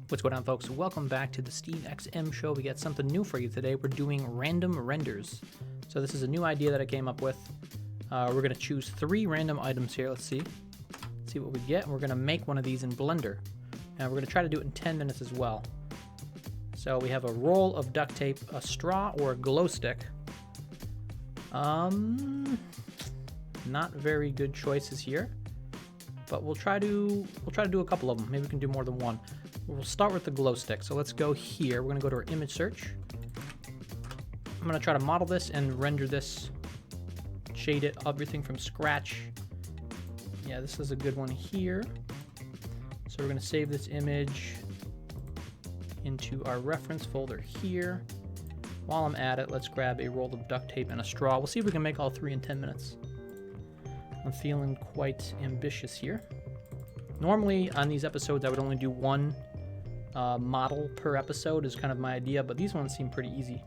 What's going on, folks? Welcome back to the Steve XM Show. We got something new for you today. We're doing random renders. So this is a new idea that I came up with. We're going to choose 3 random items here. Let's see what we get. And we're going to make one of these in Blender. And we're going to try to do it in 10 minutes as well. So we have a roll of duct tape, a straw, or a glow stick. Not very good choices here, but we'll try to do a couple of them. Maybe we can do more than one. We'll start with the glow stick. So let's go here. We're gonna go to our image search. I'm gonna try to model this and render this, shade it, everything from scratch. Yeah, this is a good one here. So we're gonna save this image into our reference folder here. While I'm at it, let's grab a roll of duct tape and a straw. We'll see if we can make all 3 in 10 minutes. I'm feeling quite ambitious here. Normally on these episodes I would only do 1 model per episode is kind of my idea, but these ones seem pretty easy.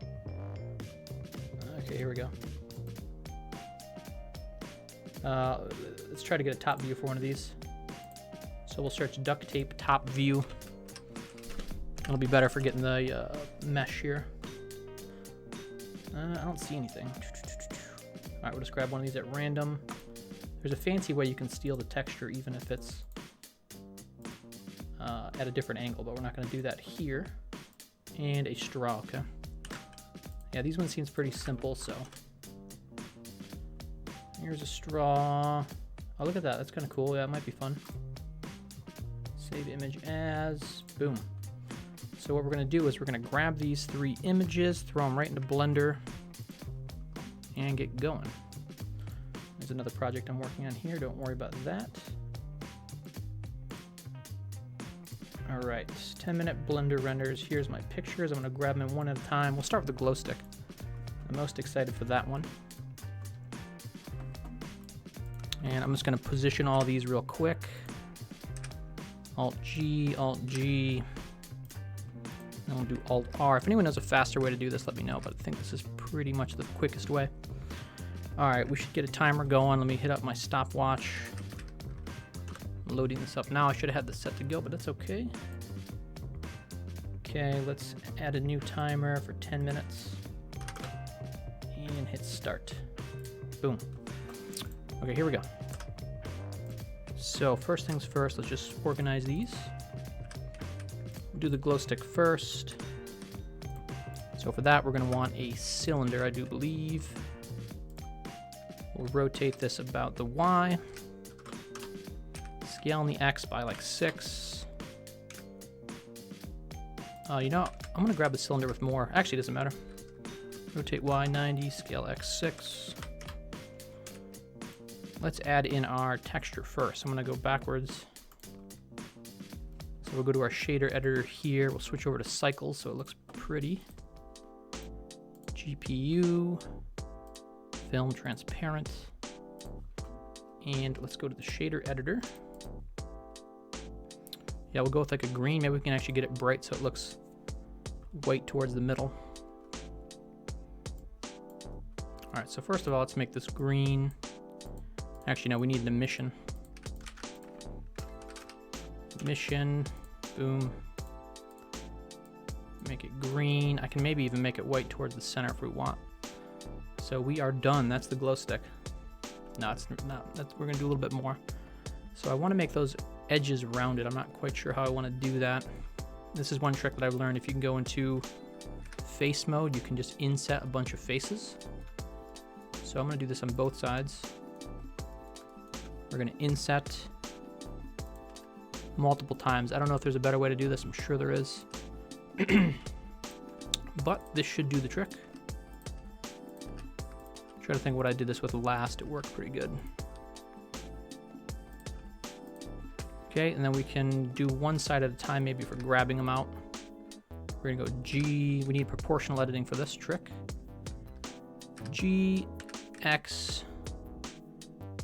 Okay, here we go. Let's try to get a top view for one of these. So we'll search duct tape top view. It'll be better for getting the mesh here. I don't see anything. All right, we'll just grab one of these at random. There's a fancy way you can steal the texture even if it's at a different angle, but we're not going to do that here. And a straw, okay. Yeah, these ones seems pretty simple, so. Here's a straw. Oh, look at that. That's kind of cool. Yeah, it might be fun. Save image as. Boom. So what we're going to do is we're going to grab these 3 images, throw them right into Blender, and get going. There's another project I'm working on here. Don't worry about that. All right, 10-minute Blender renders. Here's my pictures. I'm going to grab them one at a time. We'll start with the glow stick. I'm most excited for that one. And I'm just going to position all these real quick. Alt-G, Alt-G. And we'll do Alt-R. If anyone knows a faster way to do this, let me know, but I think this is pretty much the quickest way. All right, we should get a timer going. Let me hit up my stopwatch. I'm loading this up now. I should have had this set to go, but that's okay. Okay, let's add a new timer for 10 minutes. And hit start. Boom. Okay, here we go. So first things first, let's just organize these. Do the glow stick first. So for that, we're going to want a cylinder, I do believe. We'll rotate this about the Y. Scale on the X by like 6. You know, I'm going to grab the cylinder with more. Actually, it doesn't matter. Rotate Y 90, scale X 6. Let's add in our texture first. I'm going to go backwards. So we'll go to our shader editor here. We'll switch over to cycles so it looks pretty. GPU, film transparent. And let's go to the shader editor. Yeah, we'll go with like a green. Maybe we can actually get it bright so it looks white towards the middle. All right, so first of all, let's make this green. Actually, no, we need an emission. Emission, boom. Make it green. I can maybe even make it white towards the center if we want. So we are done. That's the glow stick. No, it's not. We're gonna do a little bit more. So I want to make those edges rounded. I'm not quite sure how I want to do that. This is one trick that I've learned. If you can go into face mode, you can just inset a bunch of faces. So I'm gonna do this on both sides. We're gonna inset multiple times. I don't know if there's a better way to do this. I'm sure there is. But this should do the trick. Try to think what I did this with last. It worked pretty good. Okay, and then we can do one side at a time, maybe for grabbing them out. We're gonna go G. We need proportional editing for this trick. G, X,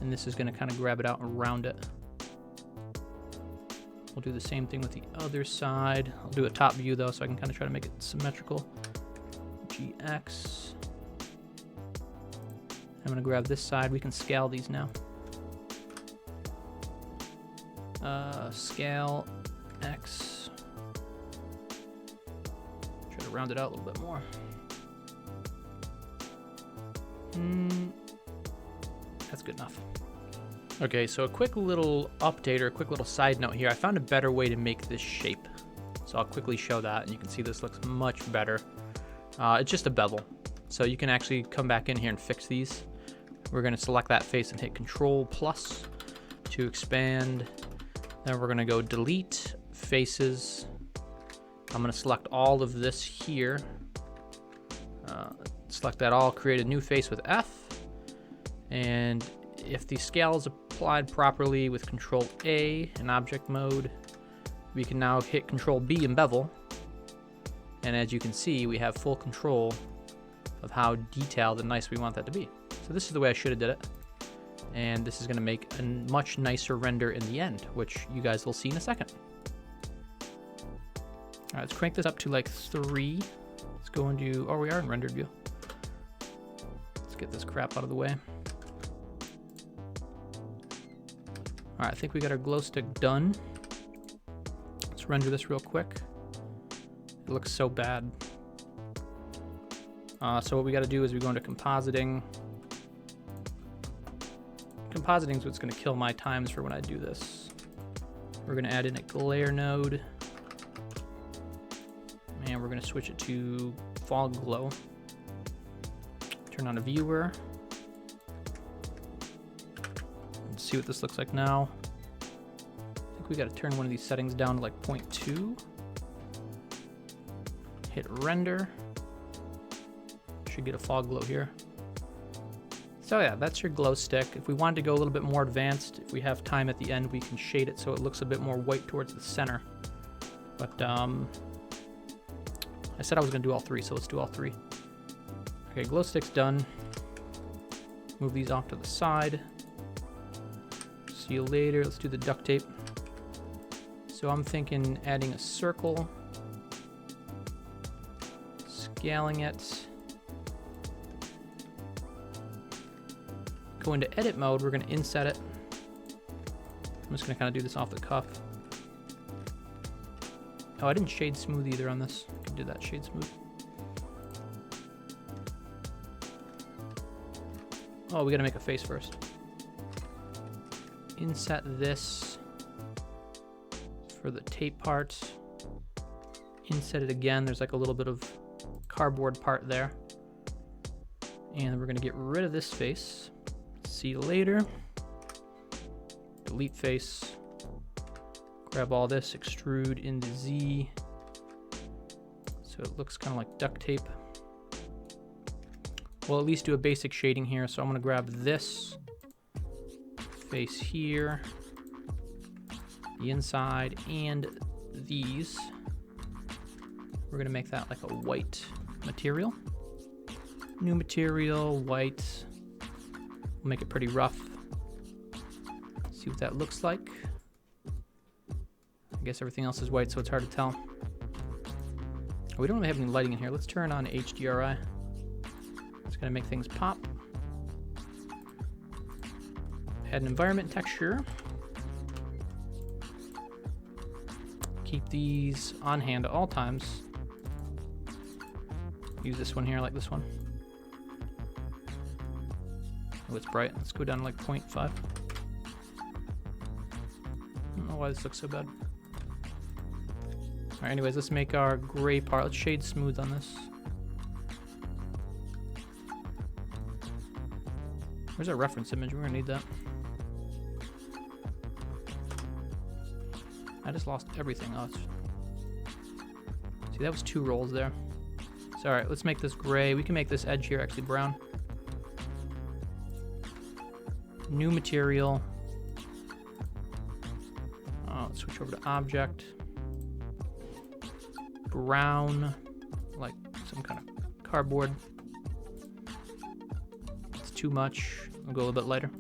and this is gonna kind of grab it out and round it. We'll do the same thing with the other side. I'll do a top view though, so I can kind of try to make it symmetrical. GX. I'm gonna grab this side. We can scale these now. Scale X. to round it out a little bit more. That's good enough. Okay, so a quick little update or a quick little side note here. I found a better way to make this shape. So I'll quickly show that, and you can see this looks much better. It's just a bevel. So you can actually come back in here and fix these. We're gonna select that face and hit Control plus to expand. Then we're gonna go delete faces. I'm gonna select all of this here. Select that all, create a new face with F. And if the scale is applied properly with Control A in object mode, we can now hit Control B and bevel. And as you can see, we have full control of how detailed and nice we want that to be. So this is the way I should have did it. And this is gonna make a much nicer render in the end, which you guys will see in a second. All right, let's crank this up to like 3. Let's go into, oh, we are in rendered view. Let's get this crap out of the way. All right, I think we got our glow stick done. Let's render this real quick. It looks so bad. So what we got to do is we go into compositing. Compositing is what's going to kill my times for when I do this. We're going to add in a glare node. And we're going to switch it to fog glow. Turn on a viewer. Let's see what this looks like now. I think we got to turn one of these settings down to like 0.2. Hit render. Should get a fog glow here. So yeah, that's your glow stick. If we wanted to go a little bit more advanced, if we have time at the end, we can shade it so it looks a bit more white towards the center. But I said I was gonna do all 3, so let's do all 3. Okay, glow stick's done. Move these off to the side. See you later. Let's do the duct tape. So I'm thinking adding a circle, scaling it. Go into edit mode, we're gonna inset it. I'm just gonna kind of do this off the cuff. Oh, I didn't shade smooth either on this. I can do that shade smooth. Oh, we gotta make a face first. Inset this for the tape part. Inset it again. There's like a little bit of cardboard part there. And we're gonna get rid of this face. See you later. Delete face. Grab all this, extrude into Z. So it looks kind of like duct tape. We'll at least do a basic shading here. So I'm gonna grab this face here, the inside, and these. We're gonna make that like a white material. New material, white. We'll make it pretty rough. See what that looks like. I guess everything else is white, so it's hard to tell. We don't really have any lighting in here. Let's turn on HDRI. It's gonna make things pop. Add an environment texture. Keep these on hand at all times. Use this one here, I like this one. Oh, it's bright. Let's go down to like 0.5. I don't know why this looks so bad. Alright, anyways, let's make our gray part. Let's shade smooth on this. Where's our reference image? We're gonna need that. I just lost everything. Oh, see, that was 2 rolls there. So, alright, let's make this gray. We can make this edge here actually brown. New material. Let's switch over to object. Brown, like some kind of cardboard. It's too much. I'll go a little bit lighter.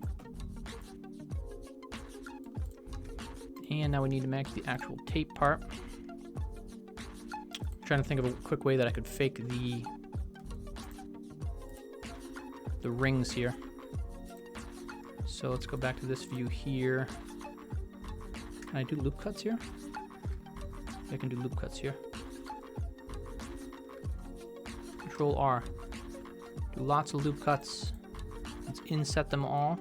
And now we need to make the actual tape part. I'm trying to think of a quick way that I could fake the rings here. So let's go back to this view here. Can I do loop cuts here? I can do loop cuts here. Control R. Do lots of loop cuts. Let's inset them all.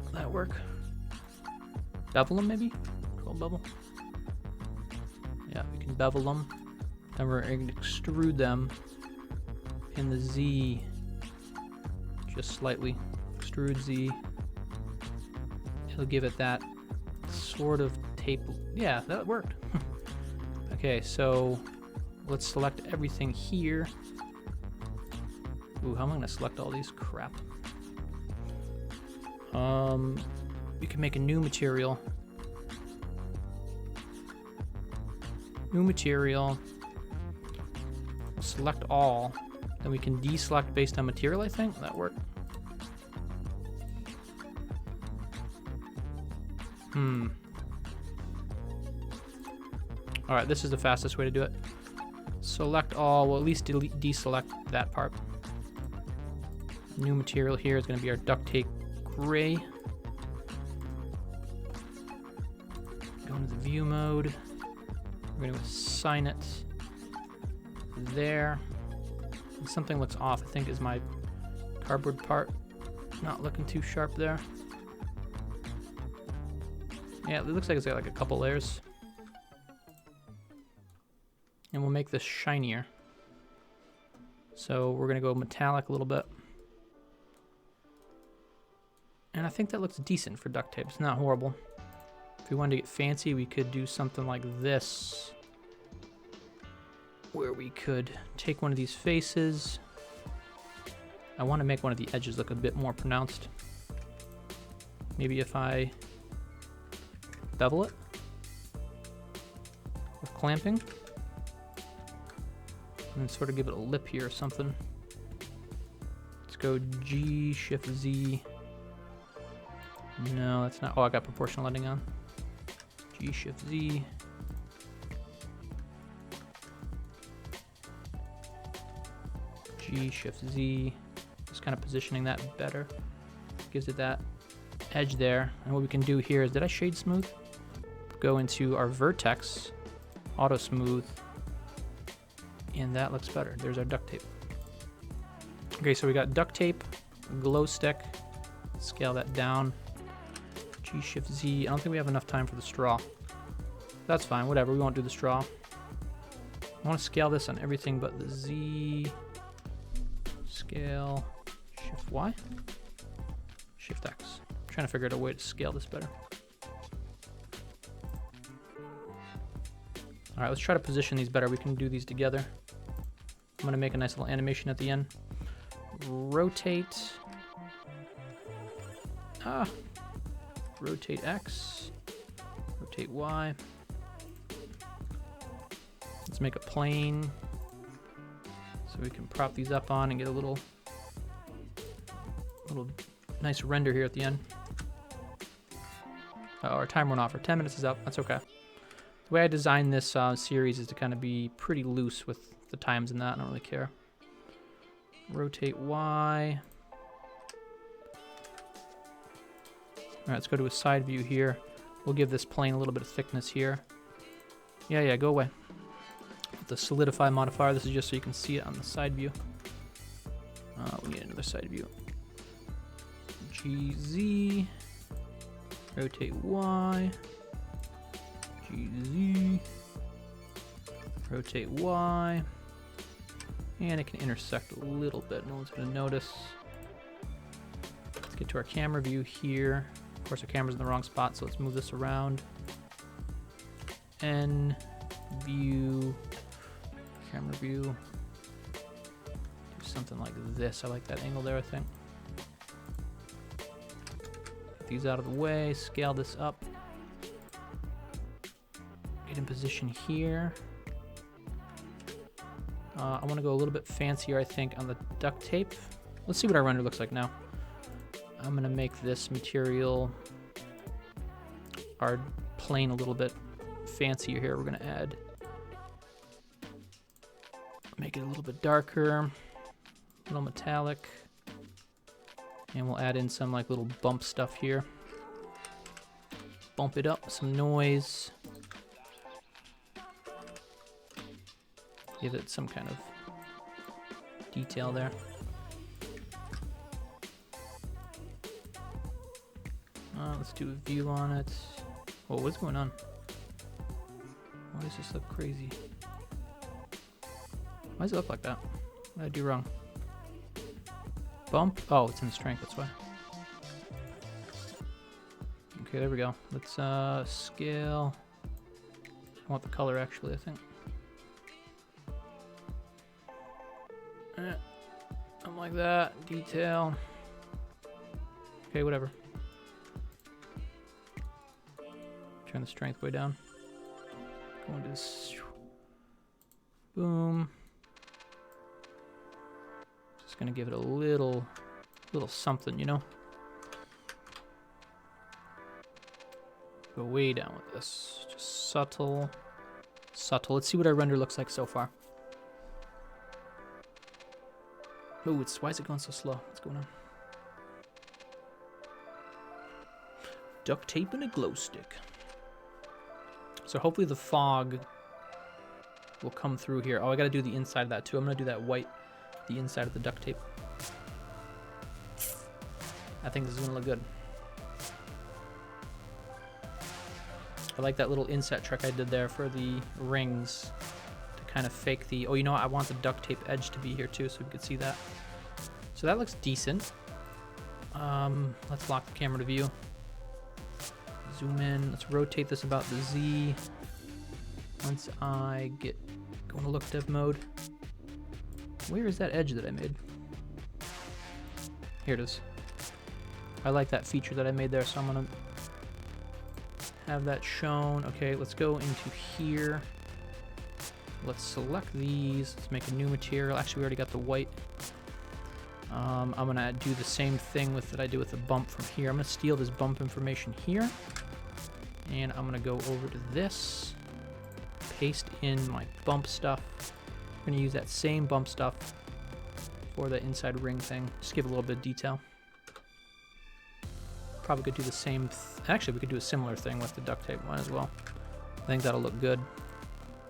Will that work? Bevel them maybe? Control bevel. Yeah, we can bevel them. Then we're going to extrude them in the Z. Just slightly. Extrude Z. It'll give it that sort of tape. Yeah, that worked. Okay, so let's select everything here. Ooh, how am I gonna select all these? Crap. We can make a new material. New material. Select all. Then we can deselect based on material, I think. That worked. Alright, this is the fastest way to do it. Select all, well at least deselect that part. New material here is going to be our duct tape gray. Go into the view mode. We're going to assign it there. And something looks off, I think, is my cardboard part. Not looking too sharp there. Yeah, it looks like it's got like a couple layers. And we'll make this shinier. So we're gonna go metallic a little bit. And I think that looks decent for duct tape. It's not horrible. If we wanted to get fancy, we could do something like this. Where we could take one of these faces. I want to make one of the edges look a bit more pronounced. Maybe if I bevel it with clamping and sort of give it a lip here or something. Let's go G, Shift Z. No, that's not. Oh, I got proportional lighting on. G, Shift Z. G, Shift Z. Just kind of positioning that better. Gives it that edge there. And what we can do here is, did I shade smooth? Go into our vertex, auto smooth, and that looks better. There's our duct tape. Okay, so we got duct tape, glow stick, scale that down, G Shift Z. I don't think we have enough time for the straw. That's fine, whatever, we won't do the straw. I want to scale this on everything but the Z, scale, Shift Y, Shift X. I'm trying to figure out a way to scale this better. All right, let's try to position these better. We can do these together. I'm gonna make a nice little animation at the end. Rotate. Rotate X. Rotate Y. Let's make a plane so we can prop these up on and get a little nice render here at the end. Oh, our time went off. Our 10 minutes is up. That's okay. The way I designed this series is to kind of be pretty loose with the times and that. I don't really care. Rotate Y. All right, let's go to a side view here. We'll give this plane a little bit of thickness here. Yeah, go away. With the solidify modifier, this is just so you can see it on the side view. We need another side view. GZ. Rotate Y. GZ. Rotate Y. And it can intersect a little bit. No one's going to notice. Let's get to our camera view here. Of course, our camera's in the wrong spot, so let's move this around. N view. Camera view. Do something like this. I like that angle there, I think. Get these out of the way. Scale this up. Get in position here. I want to go a little bit fancier, I think, on the duct tape. Let's see what our render looks like now. I'm going to make this material, our plane, a little bit fancier here. We're going to add, make it a little bit darker, a little metallic, and we'll add in some like little bump stuff here. Bump it up, some noise. Give it some kind of detail there. Let's do a view on it. Oh, what's going on? Why does this look crazy? Why does it look like that? What did I do wrong? Bump? Oh, it's in strength, that's why. Okay, there we go. Let's scale. I want the color actually, I think. Something like that. Detail. Okay, whatever. Turn the strength way down. Go into this. Boom. Just gonna give it a little something, you know? Go way down with this. Just subtle. Subtle. Let's see what our render looks like so far. Oh, why is it going so slow? What's going on? Duct tape and a glow stick. So hopefully the fog will come through here. Oh, I gotta do the inside of that too. I'm gonna do that white, the inside of the duct tape. I think this is gonna look good. I like that little inset trick I did there for the rings to kind of fake the, oh, you know what? I want the duct tape edge to be here too so we could see that. So that looks decent. Let's lock the camera to view. Zoom in. Let's rotate this about the Z. Once I go into look dev mode. Where is that edge that I made? Here it is. I like that feature that I made there, so I'm gonna have that shown. Okay, let's go into here. Let's select these. Let's make a new material. Actually, we already got the white. I'm gonna do the same thing that I did with the bump from here. I'm gonna steal this bump information here, and I'm gonna go over to this, paste in my bump stuff. I'm gonna use that same bump stuff for the inside ring thing. Just give a little bit of detail. Probably could do the same. Actually, we could do a similar thing with the duct tape one as well. I think that'll look good.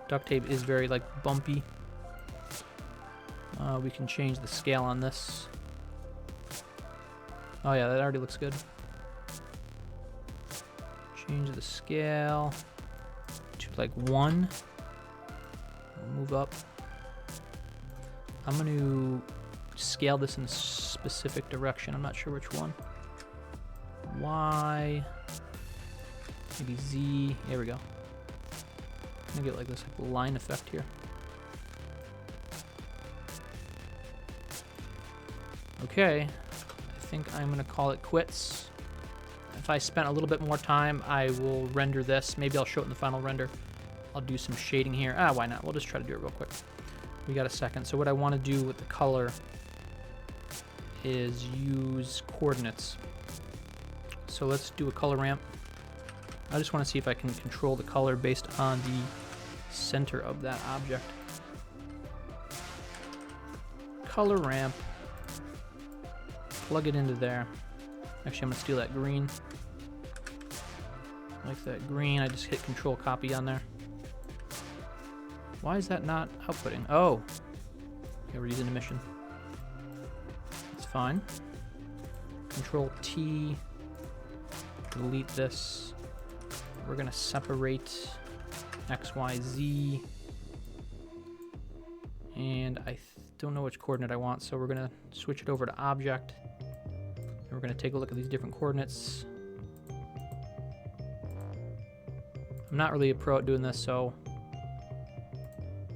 Duct tape is very like bumpy. We can change the scale on this. Oh yeah, that already looks good. Change the scale to like 1. We'll move up. I'm going to scale this in a specific direction. I'm not sure which one. Y, maybe Z. There we go. I'm gonna get like this like line effect here. Okay, I think I'm gonna call it quits. If I spent a little bit more time, I will render this. Maybe I'll show it in the final render. I'll do some shading here. Why not? We'll just try to do it real quick. We got a second. So what I want to do with the color is use coordinates. So let's do a color ramp. I just want to see if I can control the color based on the center of that object. Color ramp. Plug it into there. Actually, I'm going to steal that green. Like that green. I just hit Control Copy on there. Why is that not outputting? Oh. Okay, we're using emission. That's fine. Control T. Delete this. We're going to separate X, Y, Z. And I don't know which coordinate I want, so we're going to switch it over to Object. And we're going to take a look at these different coordinates. I'm not really a pro at doing this, so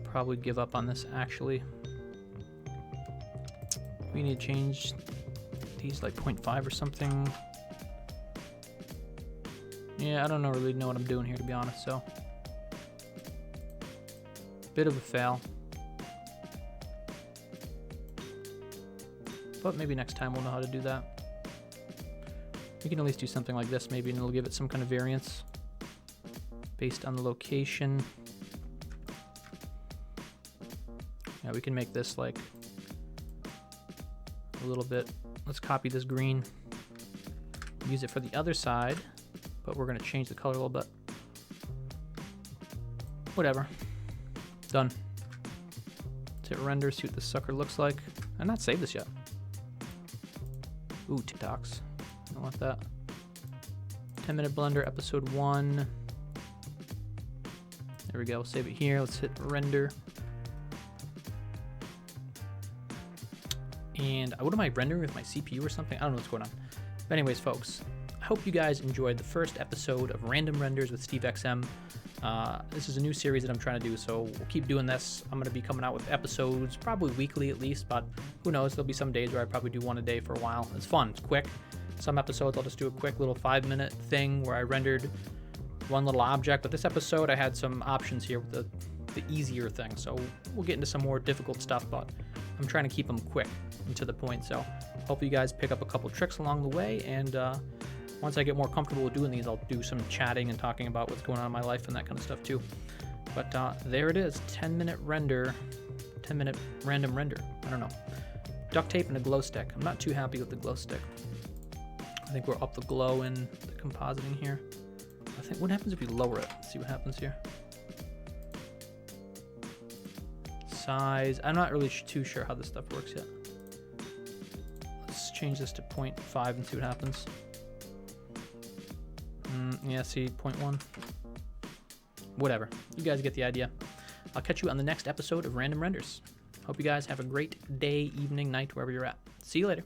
probably give up on this actually. We need to change these like 0.5 or something. Yeah, I don't really know what I'm doing here, to be honest, so. Bit of a fail. But maybe next time we'll know how to do that. We can at least do something like this maybe, and it'll give it some kind of variance based on the location. Yeah, we can make this like a little bit. Let's copy this green, use it for the other side, but we're going to change the color a little bit. Whatever. Done. Let's hit render, see what this sucker looks like. I've not saved this yet. Ooh, TikToks. Don't want that. 10-minute blender, episode 1. There we go. Save it here. Let's hit render. And what am I rendering with my CPU or something? I don't know what's going on. But anyways, folks, I hope you guys enjoyed the first episode of Random Renders with Steve XM. This is a new series that I'm trying to do, so we'll keep doing this. I'm going to be coming out with episodes, probably weekly at least, but who knows? There'll be some days where I probably do one a day for a while. It's fun. It's quick. Some episodes I'll just do a quick little 5-minute thing where I rendered one little object, but this episode I had some options here with the easier thing, so we'll get into some more difficult stuff, but I'm trying to keep them quick and to the point, so hope you guys pick up a couple tricks along the way, and once I get more comfortable with doing these, I'll do some chatting and talking about what's going on in my life and that kind of stuff too. But there it is, 10-minute render, 10-minute random render. I don't know. Duct tape and a glow stick. I'm not too happy with the glow stick. I think we're up the glow in the compositing here. I think, what happens if we lower it? Let's see what happens here. Size. I'm not really too sure how this stuff works yet. Let's change this to 0.5 and see what happens. Yeah, see, 0.1. Whatever. You guys get the idea. I'll catch you on the next episode of Random Renders. Hope you guys have a great day, evening, night, wherever you're at. See you later.